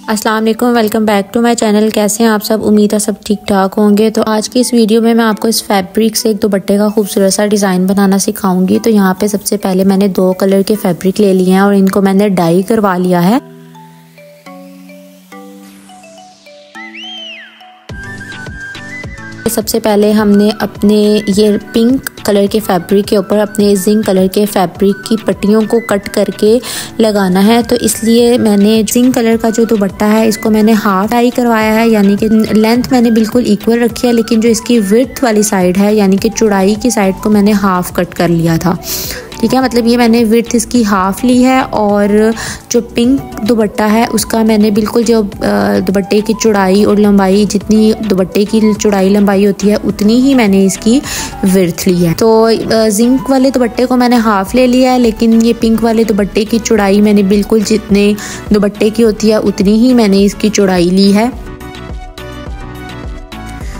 अस्सलाम वालेकुम, welcome back to my channel. कैसे हैं आप सब? उम्मीद है सब ठीक ठाक होंगे। तो आज की इस वीडियो में मैं आपको इस फैब्रिक से एक दुपट्टे का खूबसूरत सा डिज़ाइन बनाना सिखाऊंगी। तो यहाँ पे सबसे पहले मैंने 2 कलर के फैब्रिक ले लिए हैं और इनको मैंने डाई करवा लिया है। सबसे पहले हमने अपने ये पिंक कलर के फैब्रिक के ऊपर अपने जिंक कलर के फैब्रिक की पट्टियों को कट करके लगाना है। तो इसलिए मैंने जिंक कलर का जो दुपट्टा है इसको मैंने हाफ डाई करवाया है, यानी कि लेंथ मैंने बिल्कुल इक्वल रखी है, लेकिन जो इसकी विड्थ वाली साइड है यानी कि चौड़ाई की साइड को मैंने हाफ कट कर लिया था। ठीक है, मतलब ये मैंने विड्थ इसकी हाफ ली है और जो पिंक दुपट्टा है उसका मैंने बिल्कुल जो दुपट्टे की चौड़ाई और लंबाई, जितनी दुपट्टे की चौड़ाई लंबाई होती है उतनी ही मैंने इसकी विड्थ ली है। तो जिंक वाले दुपट्टे को मैंने हाफ ले लिया है, लेकिन ये पिंक वाले दुपट्टे की चौड़ाई मैंने बिल्कुल जितने दुपट्टे की होती है उतनी ही मैंने इसकी चौड़ाई ली है।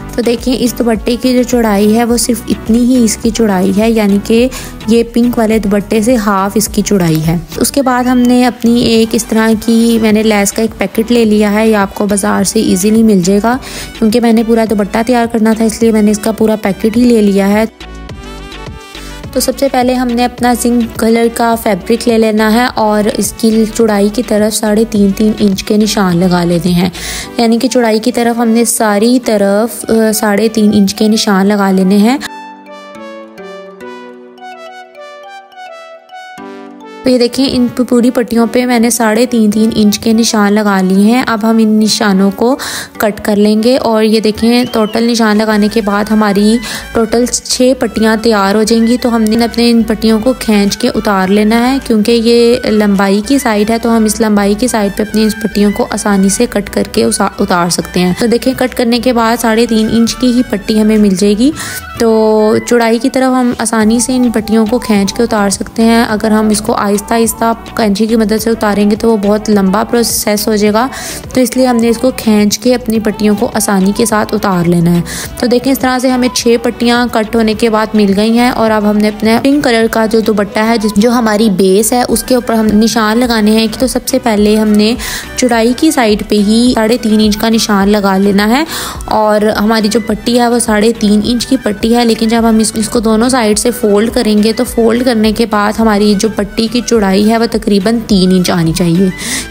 तो देखिए इस दुपट्टे की जो चौड़ाई है वो सिर्फ इतनी ही इसकी चौड़ाई है, यानी कि ये पिंक वाले दुपट्टे से हाफ इसकी चौड़ाई है। उसके बाद हमने अपनी एक इस तरह की मैंने लेस का एक पैकेट ले लिया है। ये आपको बाज़ार से इजीली मिल जाएगा, क्योंकि मैंने पूरा दुपट्टा तैयार करना था इसलिए मैंने इसका पूरा पैकेट ही ले लिया है। तो सबसे पहले हमने अपना जिंक कलर का फैब्रिक ले लेना है और इसकी चौड़ाई की तरफ 3.5 इंच के निशान लगा लेते हैं, यानी कि चौड़ाई की तरफ हमने सारी तरफ 3.5 इंच के निशान लगा लेने हैं। तो ये देखिए इन पूरी पट्टियों पे मैंने 3.5 इंच के निशान लगा लिए हैं। अब हम इन निशानों को कट कर लेंगे और ये देखें टोटल निशान लगाने के बाद हमारी टोटल 6 पट्टियाँ तैयार हो जाएंगी। तो हमने अपने इन पट्टियों को खींच के उतार लेना है, क्योंकि ये लंबाई की साइड है तो हम इस लंबाई की साइड पे अपनी इस पट्टियों को आसानी से कट करके उतार सकते हैं। तो देखिए कट करने के बाद 3.5 इंच की ही पट्टी हमें मिल जाएगी। तो चौड़ाई की तरफ हम आसानी से इन पट्टियों को खींच के उतार सकते हैं। अगर हम इसको आहिस्ता आहिस्ता कैंची की मदद से उतारेंगे तो वो बहुत लंबा प्रोसेस हो जाएगा, तो इसलिए हमने इसको खींच के अपनी पट्टियों को आसानी के साथ उतार लेना है। तो देखें इस तरह से हमें 6 पट्टियाँ कट होने के बाद मिल गई हैं और अब हमने अपने पिंक कलर का जो दुपट्टा है जो हमारी बेस है उसके ऊपर हम निशान लगाने हैं। कि तो सबसे पहले हमने चौड़ाई की साइड पे ही 3.5 इंच का निशान लगा लेना है और हमारी जो पट्टी है वो 3.5 इंच की पट्टी है, लेकिन जब हम इसको दोनों साइड से फोल्ड करेंगे तो फोल्ड करने के बाद हमारी जो पट्टी की चौड़ाई है वो तकरीबन 3 इंच आनी चाहिए।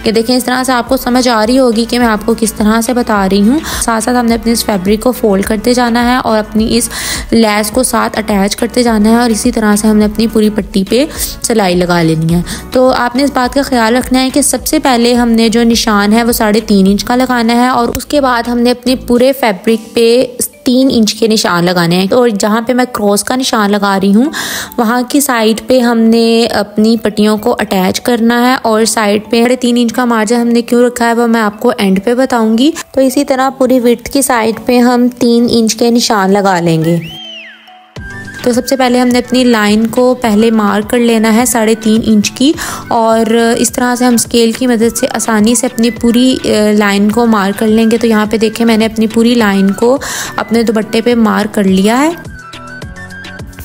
ये देखें इस तरह से आपको समझ आ रही होगी कि मैं आपको किस तरह से बता रही हूँ। साथ साथ हमने अपने इस फैब्रिक को फोल्ड करते जाना है और अपनी इस लेस को साथ अटैच करते जाना है और इसी तरह से हमने अपनी पूरी पट्टी पे सिलाई लगा लेनी है। तो आपने इस बात का ख्याल रखना है कि सबसे पहले हमने जो निशान है वो 3.5 इंच का लगाना है और उसके बाद हमने अपने पूरे फैब्रिक पे 3 इंच के निशान लगाने हैं। तो जहाँ पे मैं क्रॉस का निशान लगा रही हूँ वहाँ की साइड पे हमने अपनी पट्टियों को अटैच करना है और साइड पे 3.5 इंच का मार्जिन हमने क्यों रखा है वो मैं आपको एंड पे बताऊंगी। तो इसी तरह पूरी विड्थ की साइड पे हम 3 इंच के निशान लगा लेंगे। तो सबसे पहले हमने अपनी लाइन को पहले मार्क कर लेना है 3.5 इंच की और इस तरह से हम स्केल की मदद से आसानी से अपनी पूरी लाइन को मार्क कर लेंगे। तो यहाँ पे देखें मैंने अपनी पूरी लाइन को अपने दुपट्टे पे मार्क कर लिया है।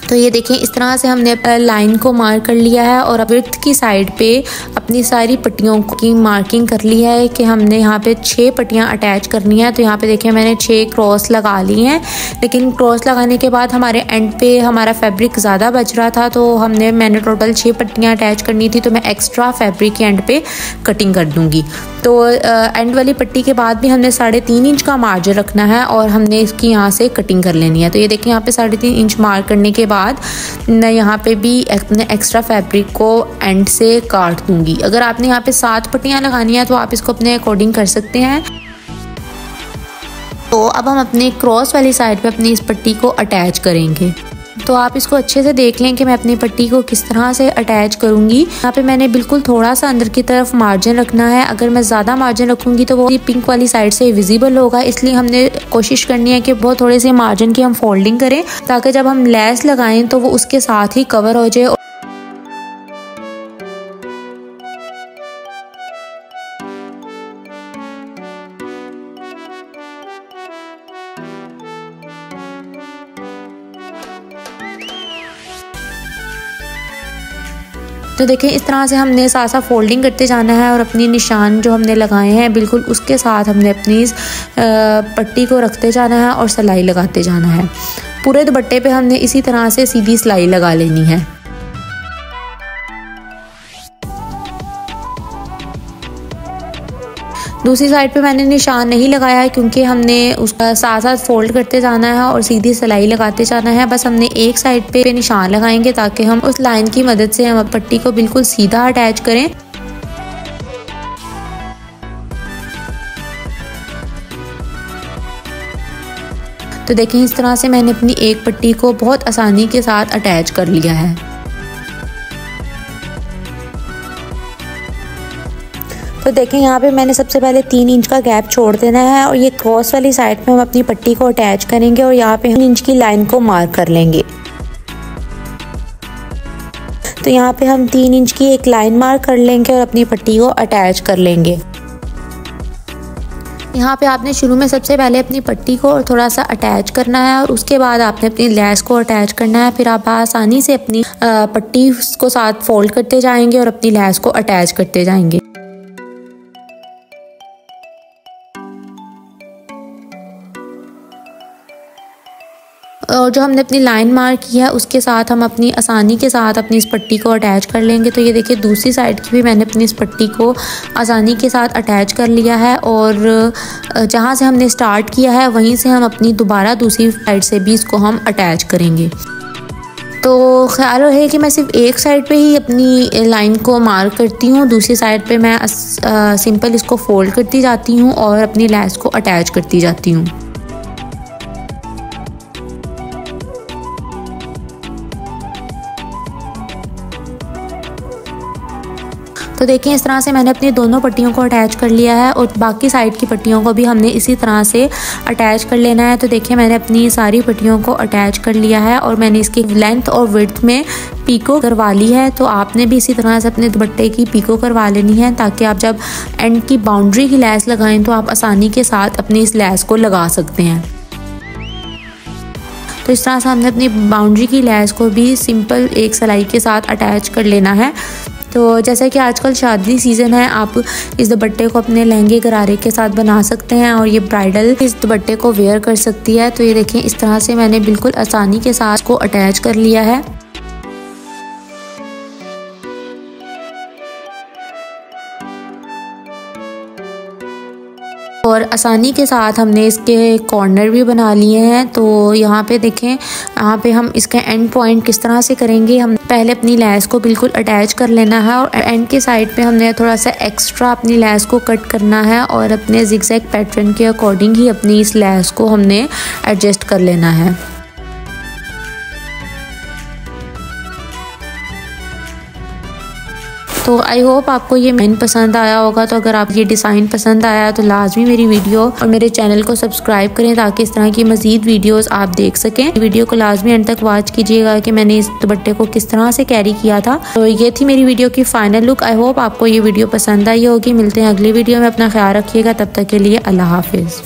तो ये देखें इस तरह से हमने लाइन को मार्क कर लिया है और अब विड्थ की साइड पे अपनी सारी पट्टियों की मार्किंग कर ली है कि हमने यहाँ पे 6 पट्टियाँ अटैच करनी है। तो यहाँ पे देखें मैंने 6 क्रॉस लगा ली हैं, लेकिन क्रॉस लगाने के बाद हमारे एंड पे हमारा फैब्रिक ज़्यादा बच रहा था तो मैंने टोटल 6 पट्टियाँ अटैच करनी थी। तो मैं एक्स्ट्रा फैब्रिक के एंड पे कटिंग कर दूँगी। तो एंड वाली पट्टी के बाद भी हमने 3.5 इंच का मार्जिन रखना है और हमने इसकी यहाँ से कटिंग कर लेनी है। तो ये देखें यहाँ पे 3.5 इंच मार्क करने के बाद मैं यहाँ पे भी अपने एक्स्ट्रा फैब्रिक को एंड से काट दूंगी। अगर आपने यहाँ पे 7 पट्टियाँ लगानी है तो आप इसको अपने अकॉर्डिंग कर सकते हैं। तो अब हम अपने क्रॉस वाली साइड पे अपनी इस पट्टी को अटैच करेंगे। तो आप इसको अच्छे से देख लें कि मैं अपनी पट्टी को किस तरह से अटैच करूंगी। यहाँ पे मैंने बिल्कुल थोड़ा सा अंदर की तरफ मार्जिन रखना है। अगर मैं ज़्यादा मार्जिन रखूंगी तो वो पिंक वाली साइड से विजिबल होगा, इसलिए हमने कोशिश करनी है कि बहुत थोड़े से मार्जिन की हम फोल्डिंग करें ताकि जब हम लेस लगाएं तो वो उसके साथ ही कवर हो जाए। तो देखें इस तरह से हमने साथ साथ फोल्डिंग करते जाना है और अपनी निशान जो हमने लगाए हैं बिल्कुल उसके साथ हमने अपनी पट्टी को रखते जाना है और सिलाई लगाते जाना है। पूरे दुपट्टे पे हमने इसी तरह से सीधी सिलाई लगा लेनी है। दूसरी साइड पे मैंने निशान नहीं लगाया है क्योंकि हमने उसका साथ साथ फोल्ड करते जाना है और सीधी सिलाई लगाते जाना है। बस हमने एक साइड पे निशान लगाएंगे ताकि हम उस लाइन की मदद से हम पट्टी को बिल्कुल सीधा अटैच करें। तो देखें इस तरह से मैंने अपनी एक पट्टी को बहुत आसानी के साथ अटैच कर लिया है। तो देखें यहाँ पे मैंने सबसे पहले 3 इंच का गैप छोड़ देना है और ये क्रॉस वाली साइड पे हम अपनी पट्टी को अटैच करेंगे और यहाँ पे 3 इंच की लाइन को मार्क कर लेंगे। तो यहाँ पे हम 3 इंच की एक लाइन मार्क कर लेंगे और अपनी पट्टी को अटैच कर लेंगे। यहाँ पे आपने शुरू में सबसे पहले अपनी पट्टी को थोड़ा सा अटैच करना है और उसके बाद आपने अपनी लेस को अटैच करना है। फिर आप आसानी से अपनी पट्टी को साथ फोल्ड करते जाएंगे और अपनी लेस को अटैच करते जाएंगे। और जो हमने अपनी लाइन मार्क की है उसके साथ हम अपनी आसानी के साथ अपनी इस पट्टी को अटैच कर लेंगे। तो ये देखिए दूसरी साइड की भी मैंने अपनी इस पट्टी को आसानी के साथ अटैच कर लिया है और जहाँ से हमने स्टार्ट किया है वहीं से हम अपनी दोबारा दूसरी साइड से भी इसको हम अटैच करेंगे। तो ख्याल है कि मैं सिर्फ एक साइड पे ही अपनी लाइन को मार्क करती हूँ, दूसरी साइड पे मैं सिंपल इसको फोल्ड करती जाती हूँ और अपनी लेस को अटैच करती जाती हूँ। तो देखिए इस तरह से मैंने अपनी दोनों पट्टियों को अटैच कर लिया है और बाकी साइड की पट्टियों को भी हमने इसी तरह से अटैच कर लेना है। तो देखिए मैंने अपनी सारी पट्टियों को अटैच कर लिया है और मैंने इसकी लेंथ और विड्थ में पीको करवा ली है। तो आपने भी इसी तरह से अपने दुपट्टे की पीको करवा लेनी है ताकि आप जब एंड की बाउंड्री की लेस लगाएं तो आप आसानी के साथ अपनी इस लेस को लगा सकते हैं। तो इस तरह से हमने अपनी बाउंड्री की लेस को भी सिंपल एक सिलाई के साथ अटैच कर लेना है। तो जैसा कि आजकल शादी सीज़न है, आप इस दुपट्टे को अपने लहंगे गरारे के साथ बना सकते हैं और ये ब्राइडल इस दुपट्टे को वेयर कर सकती है। तो ये देखें इस तरह से मैंने बिल्कुल आसानी के साथ को अटैच कर लिया है। और आसानी के साथ हमने इसके कॉर्नर भी बना लिए हैं। तो यहाँ पे देखें, यहाँ पे हम इसका एंड पॉइंट किस तरह से करेंगे। हम पहले अपनी लेस को बिल्कुल अटैच कर लेना है और एंड के साइड पे हमने थोड़ा सा एक्स्ट्रा अपनी लेस को कट करना है और अपने जिगजैग पैटर्न के अकॉर्डिंग ही अपनी इस लेस को हमने एडजस्ट कर लेना है। तो आई होप आपको ये डिज़ाइन पसंद आया होगा। तो अगर आप ये डिज़ाइन पसंद आया तो लाजमी मेरी वीडियो और मेरे चैनल को सब्सक्राइब करें ताकि इस तरह की मज़ीद वीडियोस आप देख सकें। वीडियो को लाजमी एंड तक वॉच कीजिएगा कि मैंने इस दुपट्टे को किस तरह से कैरी किया था। तो ये थी मेरी वीडियो की फाइनल लुक। आई होप आपको ये वीडियो पसंद आई होगी। मिलते हैं अगली वीडियो में। अपना ख्याल रखिएगा। तब तक के लिए अल्लाह हाफिज़।